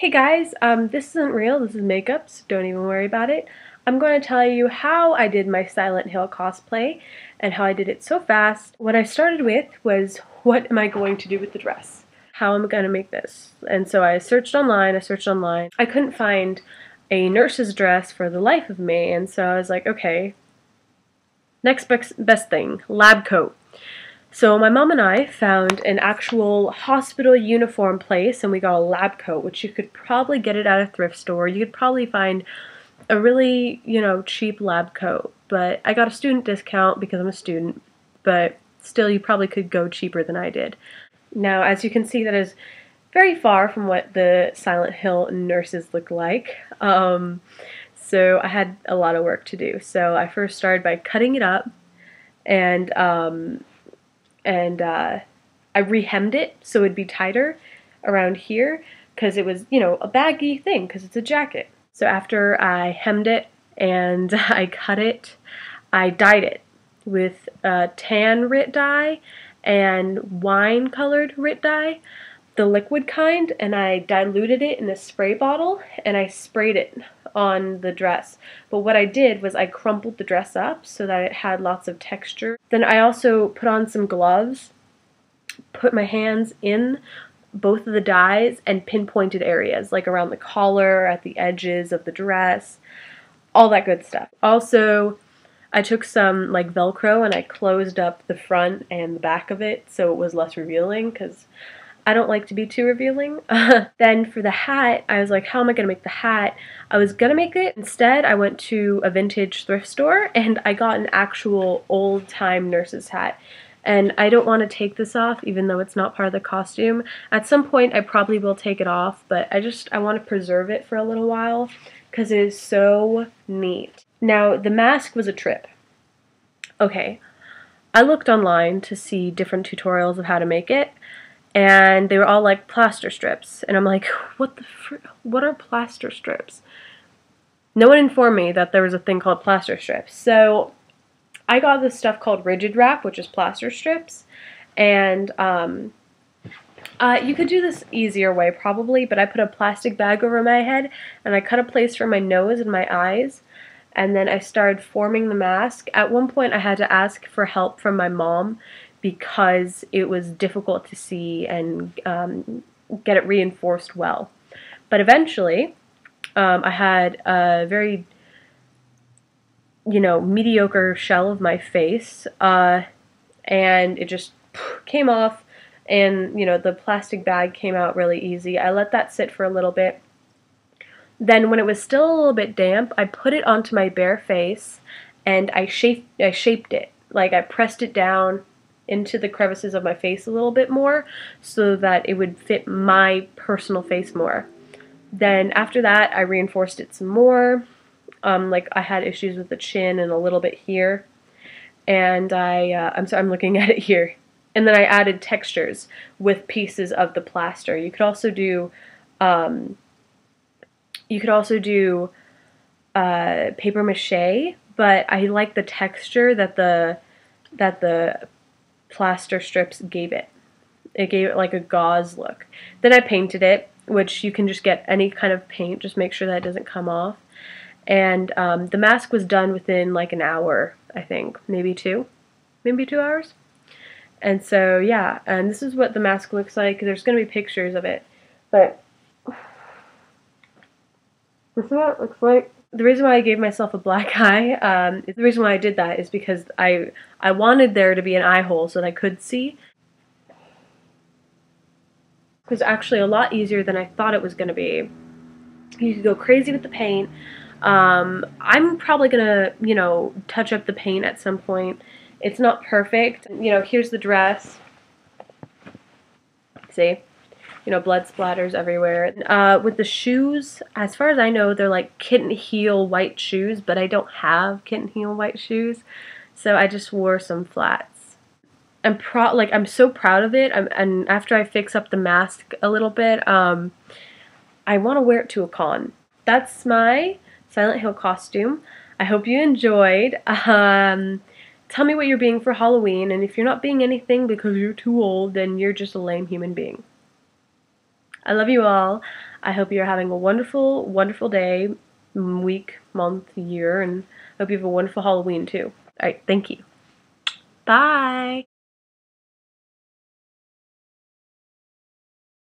Hey guys, this isn't real, this is makeup, so don't even worry about it. I'm going to tell you how I did my Silent Hill cosplay and how I did it so fast. What I started with was, what am I going to do with the dress? How am I going to make this? And so I searched online. I couldn't find a nurse's dress for the life of me, and so I was like, okay, next best thing, lab coat. So my mom and I found an actual hospital uniform place, and we got a lab coat, which you could probably get it at a thrift store. You could probably find a really, cheap lab coat. But I got a student discount because I'm a student, but still you probably could go cheaper than I did. Now, as you can see, that is very far from what the Silent Hill nurses look like. So I had a lot of work to do. So I first started by cutting it up, and I re-hemmed it so it'd be tighter around here because it was, a baggy thing because it's a jacket. So after I hemmed it and I cut it, I dyed it with tan RIT dye and wine-colored RIT dye, the liquid kind, and I diluted it in a spray bottle and I sprayed it on the dress. But what I did was I crumpled the dress up so that it had lots of texture. Then I also put on some gloves, put my hands in both of the dyes, and pinpointed areas like around the collar, at the edges of the dress, all that good stuff. Also, I took some like Velcro and I closed up the front and the back of it so it was less revealing because I don't like to be too revealing. Then for the hat, I was like, how am I going to make the hat? I was going to make it. Instead, I went to a vintage thrift store and I got an actual old-time nurse's hat. And I don't want to take this off, even though it's not part of the costume. At some point, I probably will take it off, but I want to preserve it for a little while because it is so neat. Now, the mask was a trip. Okay, I looked online to see different tutorials of how to make it, and they were all like plaster strips, and I'm like, what are plaster strips? No one informed me that there was a thing called plaster strips, so I got this stuff called rigid wrap, which is plaster strips, and you could do this easier way probably, but I put a plastic bag over my head, and I cut a place for my nose and my eyes, and then I started forming the mask. At one point I had to ask for help from my mom because it was difficult to see and get it reinforced well. But eventually, I had a very, mediocre shell of my face, and it just came off, and, the plastic bag came out really easy. I let that sit for a little bit. Then when it was still a little bit damp, I put it onto my bare face, and I shaped it. Like, I pressed it down into the crevices of my face a little bit more so that it would fit my personal face more. Then after that, I reinforced it some more. Like I had issues with the chin and a little bit here, and I'm looking at it here. And then I added textures with pieces of the plaster. You could also do paper mache, but I like the texture that the plaster strips gave it. It gave it like a gauze look. Then I painted it, which you can just get any kind of paint, just make sure that it doesn't come off. And the mask was done within like an hour, I think, maybe 2 hours. And so yeah, and this is what the mask looks like. There's going to be pictures of it, but this is what it looks like. The reason why I gave myself a black eye, the reason why I did that is because I wanted there to be an eye hole so that I could see. It was actually a lot easier than I thought it was going to be. You could go crazy with the paint. I'm probably going to, touch up the paint at some point. It's not perfect. Here's the dress. See? Blood splatters everywhere. With the shoes, as far as I know, they're like kitten heel white shoes, but I don't have kitten heel white shoes, so I just wore some flats. I'm so proud of it. And after I fix up the mask a little bit, I want to wear it to a con. That's my Silent Hill costume. I hope you enjoyed. Tell me what you're being for Halloween, and if you're not being anything because you're too old, then you're just a lame human being. I love you all. I hope you're having a wonderful, wonderful day, week, month, year, and I hope you have a wonderful Halloween too. All right, thank you. Bye.